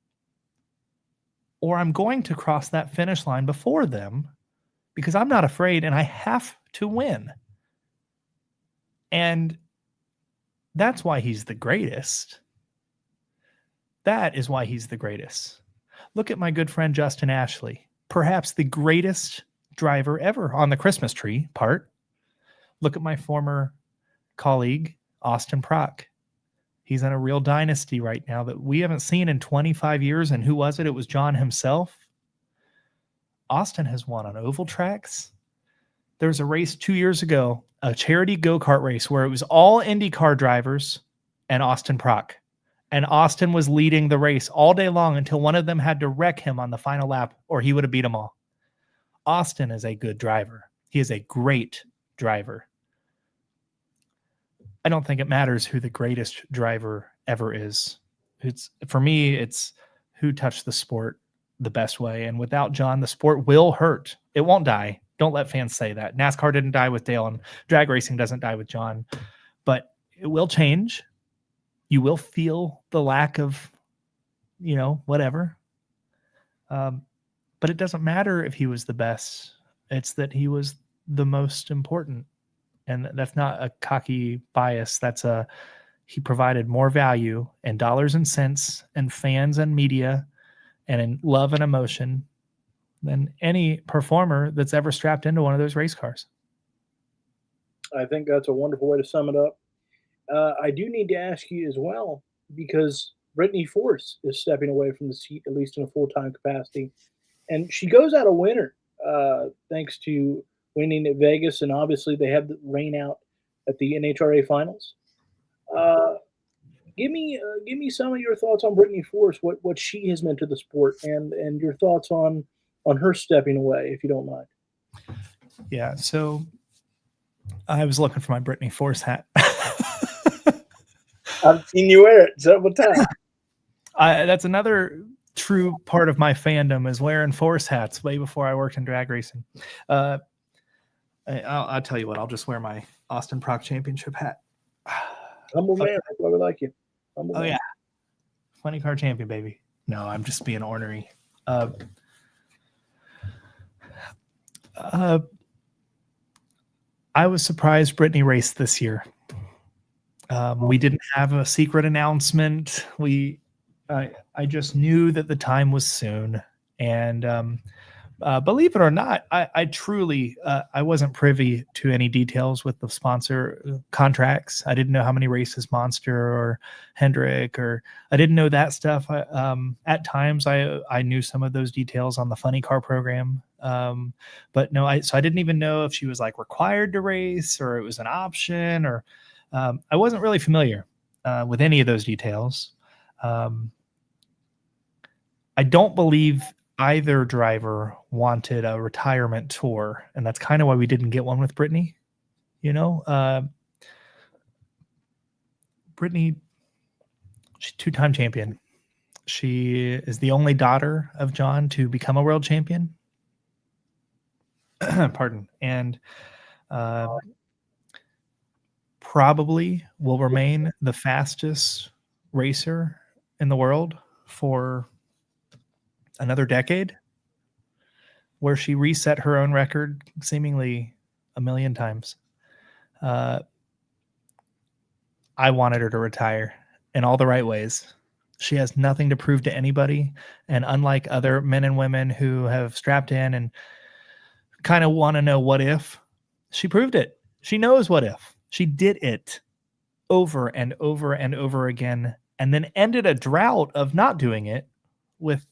or I'm going to cross that finish line before them because I'm not afraid and I have to win. And that's why he's the greatest. That is why he's the greatest. Look at my good friend Justin Ashley, perhaps the greatest driver ever on the Christmas tree part. Look at my former colleague, Austin Prock. He's in a real dynasty right now that we haven't seen in 25 years. And who was it? It was John himself. Austin has won on oval tracks. There was a race 2 years ago, a charity go-kart race where it was all IndyCar drivers and Austin Prock. And Austin was leading the race all day long until one of them had to wreck him on the final lap or he would have beat them all. Austin is a good driver. He is a great driver. I don't think it matters who the greatest driver ever is. For me, it's who touched the sport the best way. And without John, the sport will hurt. It won't die. Don't let fans say that. NASCAR didn't die with Dale and drag racing doesn't die with John. But it will change. You will feel the lack of, whatever. But it doesn't matter if he was the best. It's that he was the most important. And that's not a cocky bias. That's he provided more value in dollars and cents and fans and media and in love and emotion than any performer that's ever strapped into one of those race cars. I think that's a wonderful way to sum it up. I do need to ask you as well, because Brittany Force is stepping away from the seat, at least in a full time capacity. And she goes out a winner, thanks to winning at Vegas. And obviously, they had the rain out at the NHRA finals. Uh, give me some of your thoughts on Brittany Force, what she has meant to the sport, and your thoughts on her stepping away, if you don't mind. Yeah. So I was looking for my Brittany Force hat. I've seen you wear it several times. That's another true part of my fandom is wearing Force hats way before I worked in drag racing. I'll tell you what, I'll just wear my Austin Proc Championship hat. Humble man, that's why we like you. Humble man. Yeah. Funny car champion, baby. No, I'm just being ornery. I was surprised Brittany raced this year. We didn't have a secret announcement. I just knew that the time was soon. And believe it or not, I truly, I wasn't privy to any details with the sponsor contracts. I didn't know how many races Monster or Hendrick, or I didn't know that stuff. At times I knew some of those details on the funny car program. But no, so I didn't even know if she was like required to race or it was an option, or I wasn't really familiar with any of those details. I don't believe either driver wanted a retirement tour, and that's kind of why we didn't get one with Brittany. You know, Brittany, she's two-time champion. She is the only daughter of John to become a world champion. Pardon. And probably will remain the fastest racer in the world for another decade, where she reset her own record seemingly a million times. I wanted her to retire in all the right ways. She has nothing to prove to anybody. And unlike other men and women who have strapped in and kind of want to know what if, she proved it. She knows what if. She did it over and over and over again, and then ended a drought of not doing it with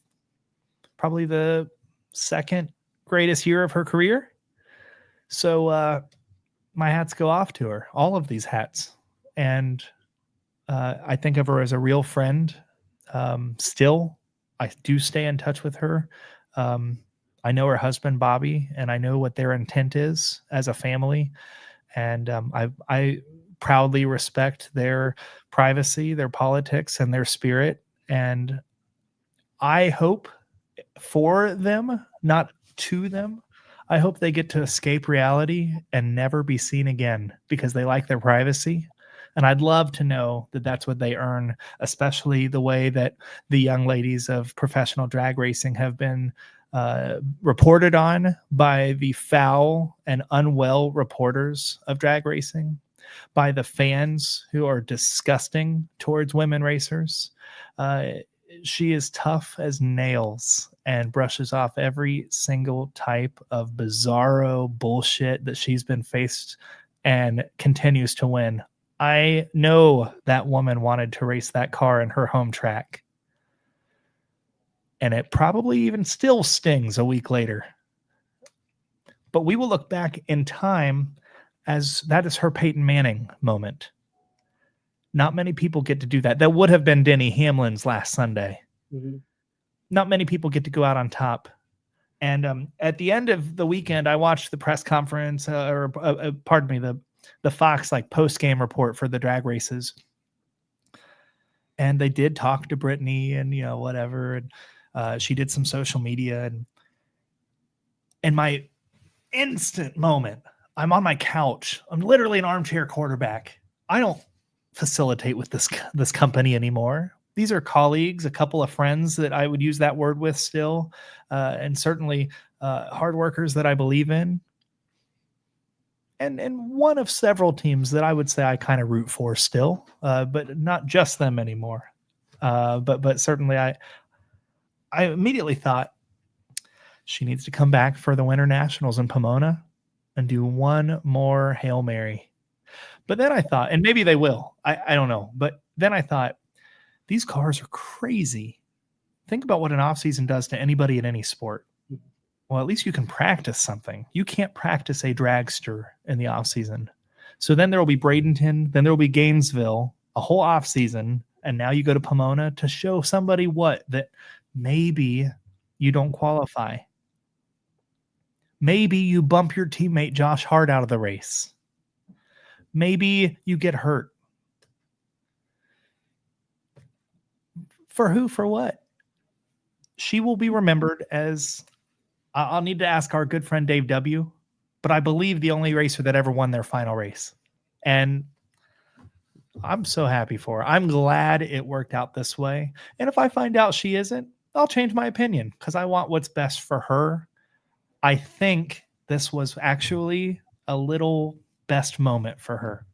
probably the second greatest year of her career. So my hats go off to her, all of these hats. And I think of her as a real friend. Still, I do stay in touch with her. I know her husband, Bobby, and I know what their intent is as a family. And I proudly respect their privacy, their politics, and their spirit. And I hope for them, not to them, I hope they get to escape reality and never be seen again because they like their privacy. And I'd love to know that that's what they earn, especially the way that the young ladies of professional drag racing have been reported on by the foul and unwell reporters of drag racing, by the fans who are disgusting towards women racers. She is tough as nails and brushes off every single type of bizarro bullshit that she's been faced and continues to win. I know that woman wanted to race that car in her home track. And it probably even still stings a week later. But we will look back in time as that is her Peyton Manning moment. Not many people get to do that. That would have been Denny Hamlin's last Sunday. Mm-hmm. Not many people get to go out on top. And at the end of the weekend, I watched the press conference, pardon me, the Fox like post-game report for the drag races. And they did talk to Brittany and, whatever. And she did some social media. And my instant moment, I'm on my couch. I'm literally an armchair quarterback. I don't facilitate with this company anymore. These are colleagues, a couple of friends that I would use that word with still, and certainly hard workers that I believe in. and one of several teams that I would say I kind of root for still, but not just them anymore. But certainly I immediately thought she needs to come back for the Winter Nationals in Pomona and do one more Hail Mary. But then I thought, and maybe they will, I don't know. But then I thought, these cars are crazy. Think about what an offseason does to anybody in any sport. Well, at least you can practice something. You can't practice a dragster in the offseason. So then there will be Bradenton, then there will be Gainesville, a whole offseason, and now you go to Pomona to show somebody that maybe you don't qualify. Maybe you bump your teammate Josh Hart out of the race. Maybe you get hurt. For who? For what? She will be remembered as, I'll need to ask our good friend Dave W., but I believe the only racer that ever won their final race. And I'm so happy for her. I'm glad it worked out this way. And if I find out she isn't, I'll change my opinion because I want what's best for her. I think this was actually a little best moment for her.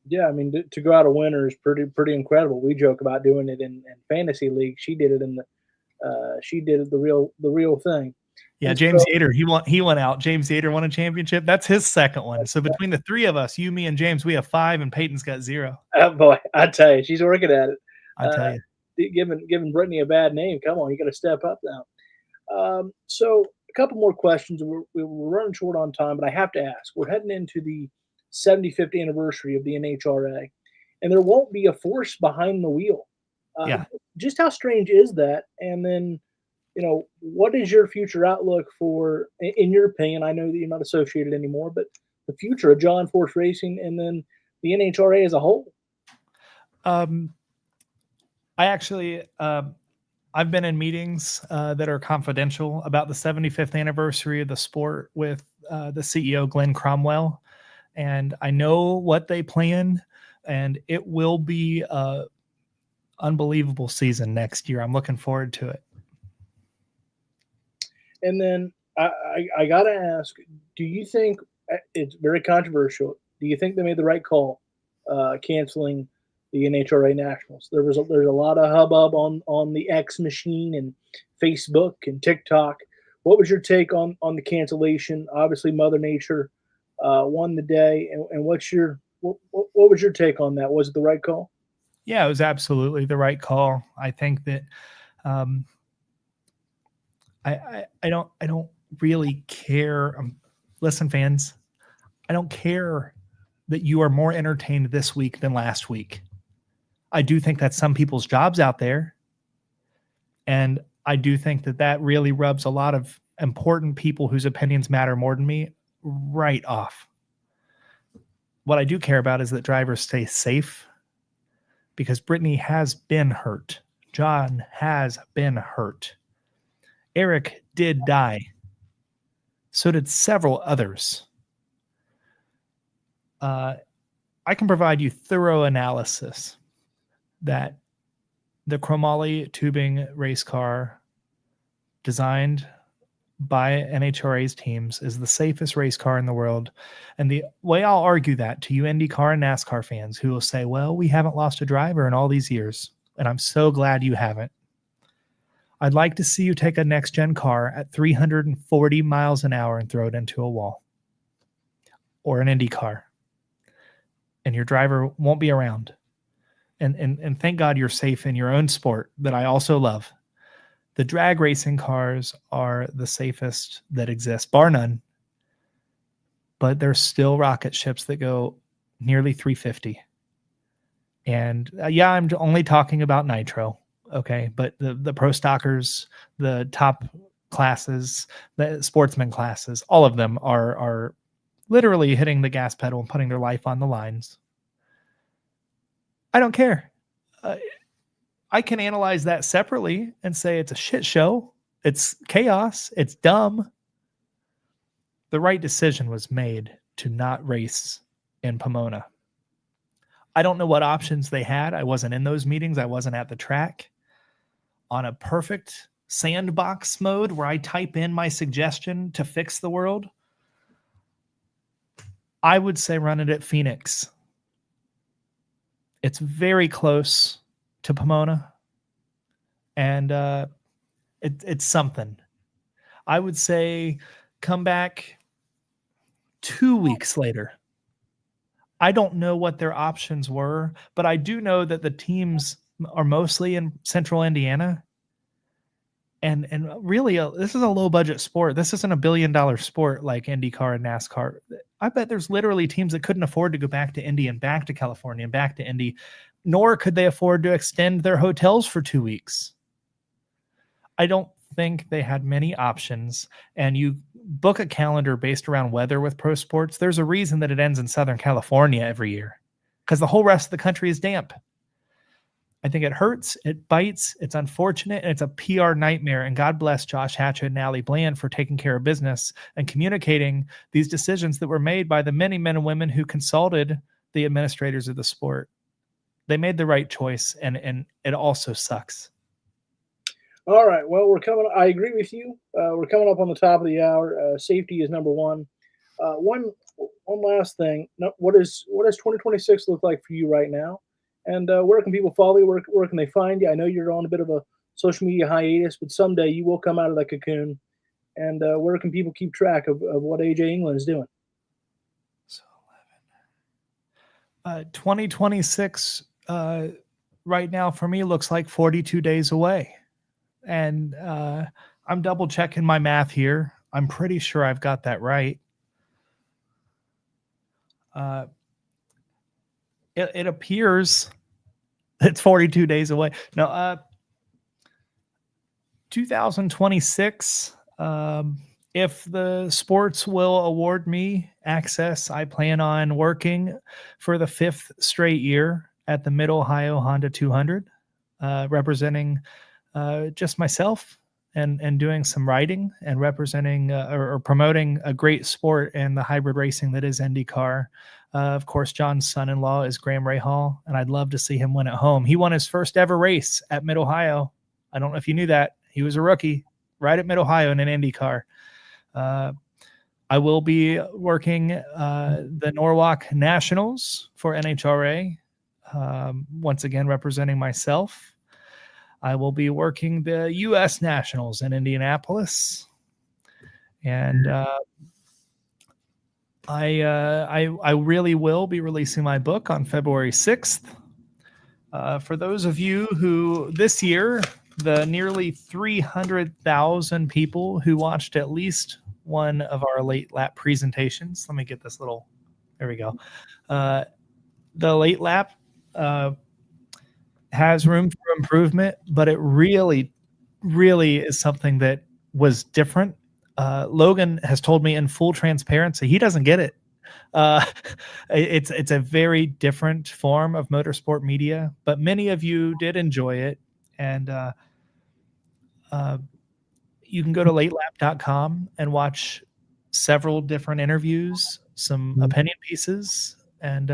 Yeah, I mean, to go out a winner is pretty incredible. We joke about doing it in fantasy league. She did it in she did it the real thing. Yeah, And James so, Yater, he went out. James Yater won a championship. That's his second one. So between the three of us, you, me, and James, we have 5, and Peyton's got 0. oh boy, I tell you, she's working at it. I tell you. Giving Brittany a bad name. Come on, you got to step up now. So a couple more questions. We're running short on time, but I have to ask. We're heading into the 75th anniversary of the NHRA, and there won't be a force behind the wheel. Yeah. Just how strange is that? And then, what is your future outlook for, in your opinion? I know that you're not associated anymore, but the future of John Force Racing and then the NHRA as a whole. I actually, I've been in meetings that are confidential about the 75th anniversary of the sport with the CEO, Glenn Cromwell. And I know what they plan, and it will be an unbelievable season next year. I'm looking forward to it. And then I got to ask, do you think it's very controversial? Do you think they made the right call canceling the NHRA Nationals? There's a lot of hubbub on the X machine and Facebook and TikTok. What was your take on the cancellation? Obviously, Mother Nature won the day, and what was your take on that? Was it the right call? Yeah, it was absolutely the right call. I think that I don't really care. Listen, fans, I don't care that you are more entertained this week than last week. I do think that's some people's jobs out there. And I do think that really rubs a lot of important people whose opinions matter more than me right off. What I do care about is that drivers stay safe, because Brittany has been hurt. John has been hurt. Eric did die. So did several others. I can provide you thorough analysis that the chromoly tubing race car designed by NHRA's teams is the safest race car in the world. And the way I'll argue that to you IndyCar and NASCAR fans who will say, well, we haven't lost a driver in all these years. And I'm so glad you haven't. I'd like to see you take a next-gen car at 340 miles an hour and throw it into a wall. Or an Indy car. And your driver won't be around. And thank God you're safe in your own sport that I also love. The drag racing cars are the safest that exist, bar none. But there's still rocket ships that go nearly 350. And yeah, I'm only talking about nitro. Okay. But the pro stockers, the top classes, the sportsman classes, all of them are literally hitting the gas pedal and putting their life on the lines. I don't care. I can analyze that separately and say it's a shit show. It's chaos. It's dumb. The right decision was made to not race in Pomona. I don't know what options they had. I wasn't in those meetings. I wasn't at the track. On a perfect sandbox mode where I type in my suggestion to fix the world, I would say run it at Phoenix. It's very close to Pomona, and it's something. I would say come back 2 weeks later. I don't know what their options were, but I do know that the teams are mostly in central Indiana. And really, this is a low budget sport. This isn't $1 billion sport like IndyCar and NASCAR. I bet there's literally teams that couldn't afford to go back to Indy and back to California and back to Indy, nor could they afford to extend their hotels for 2 weeks. I don't think they had many options. And you book a calendar based around weather with pro sports. There's a reason that it ends in Southern California every year, because the whole rest of the country is damp. I think it hurts, it bites, it's unfortunate, and it's a PR nightmare. And God bless Josh Hatchett and Allie Bland for taking care of business and communicating these decisions that were made by the many men and women who consulted the administrators of the sport. They made the right choice, and it also sucks. All right. Well, I agree with you. We're coming up on the top of the hour. Safety is number one. One last thing. What does 2026 look like for you right now? And where can people follow you? Where can they find you? I know you're on a bit of a social media hiatus, but someday you will come out of that cocoon. And where can people keep track of what AJ England is doing? So 2026 right now for me looks like 42 days away. And I'm double checking my math here. I'm pretty sure I've got that right. It appears it's 42 days away. No, 2026. If the sports will award me access, I plan on working for the 5th straight year at the Mid-Ohio Honda 200, representing just myself and doing some riding and representing or promoting a great sport and the hybrid racing that is IndyCar. Of course, John's son-in-law is Graham Rahal, and I'd love to see him win at home. He won his first ever race at Mid-Ohio. I don't know if you knew that. He was a rookie right at Mid-Ohio in an IndyCar. I will be working the Norwalk Nationals for NHRA, once again representing myself. I will be working the U.S. Nationals in Indianapolis, and I really will be releasing my book on February 6th. For those of you who this year, the nearly 300,000 people who watched at least one of our late lap presentations. Let me get this little. There we go. The late lap has room for improvement, but it really, really is something that was different. Logan has told me in full transparency he doesn't get it. It's a very different form of motorsport media, but many of you did enjoy it, and you can go to latelap.com and watch several different interviews, some opinion pieces, and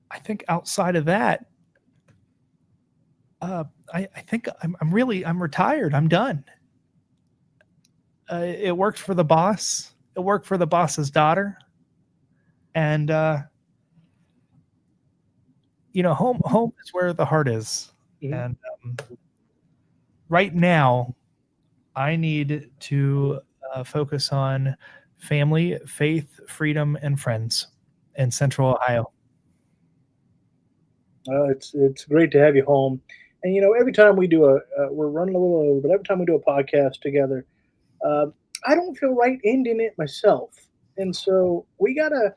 I think outside of that, I think I'm retired. I'm done. It worked for the boss. It worked for the boss's daughter, and home is where the heart is. Mm-hmm. And right now, I need to focus on family, faith, freedom, and friends in Central Ohio. It's great to have you home. And every time we do we're running a little over, but every time we do a podcast together, I don't feel right ending it myself. And so we gotta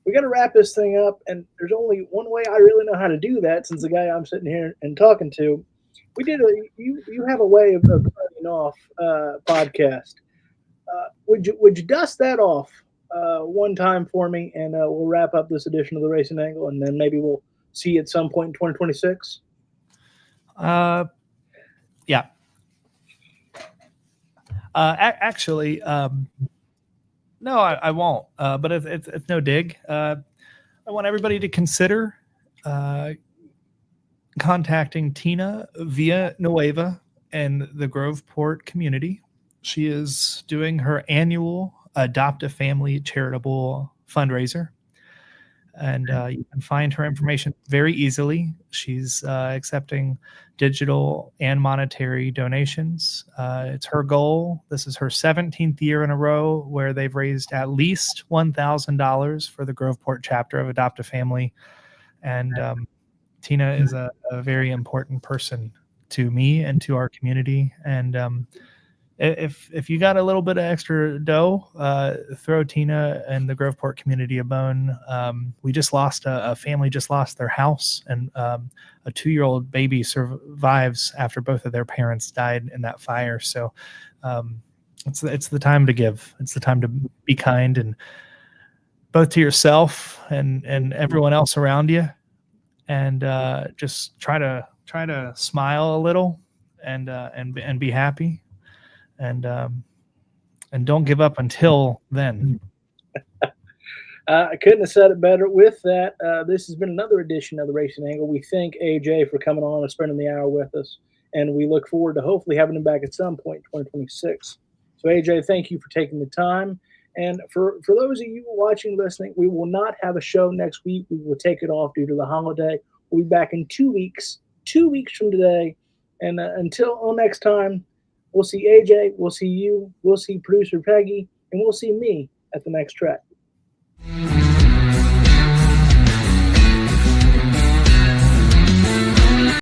wrap this thing up. And there's only one way I really know how to do that, since the guy I'm sitting here and talking to, you have a way of starting off podcast. Would you dust that off one time for me, and we'll wrap up this edition of the Racing Angle, and then maybe we'll see you at some point in 2026? Yeah. Actually, no, I won't. But it's no dig. I want everybody to consider contacting Tina Villanueva and the Groveport community. She is doing her annual Adopt a Family charitable fundraiser. And you can find her information very easily. She's accepting digital and monetary donations. It's her goal. This is her 17th year in a row where they've raised at least $1,000 for the Groveport chapter of Adopt a Family. And Tina is a very important person to me and to our community. And if you got a little bit of extra dough, throw Tina and the Groveport community a bone. We just lost a family, just lost their house, and a 2-year-old baby survives after both of their parents died in that fire. So it's the time to give. It's the time to be kind, and both to yourself and everyone else around you, and just try to smile a little and be happy. And don't give up until then. I couldn't have said it better. With that, this has been another edition of the Racing Angle. We thank AJ for coming on and spending the hour with us, and we look forward to hopefully having him back at some point in 2026. So, AJ, thank you for taking the time. And for those of you watching, listening, we will not have a show next week. We will take it off due to the holiday. We'll be back in 2 weeks, 2 weeks from today. And until next time, we'll see AJ, we'll see you, we'll see producer Peggy, and we'll see me at the next track.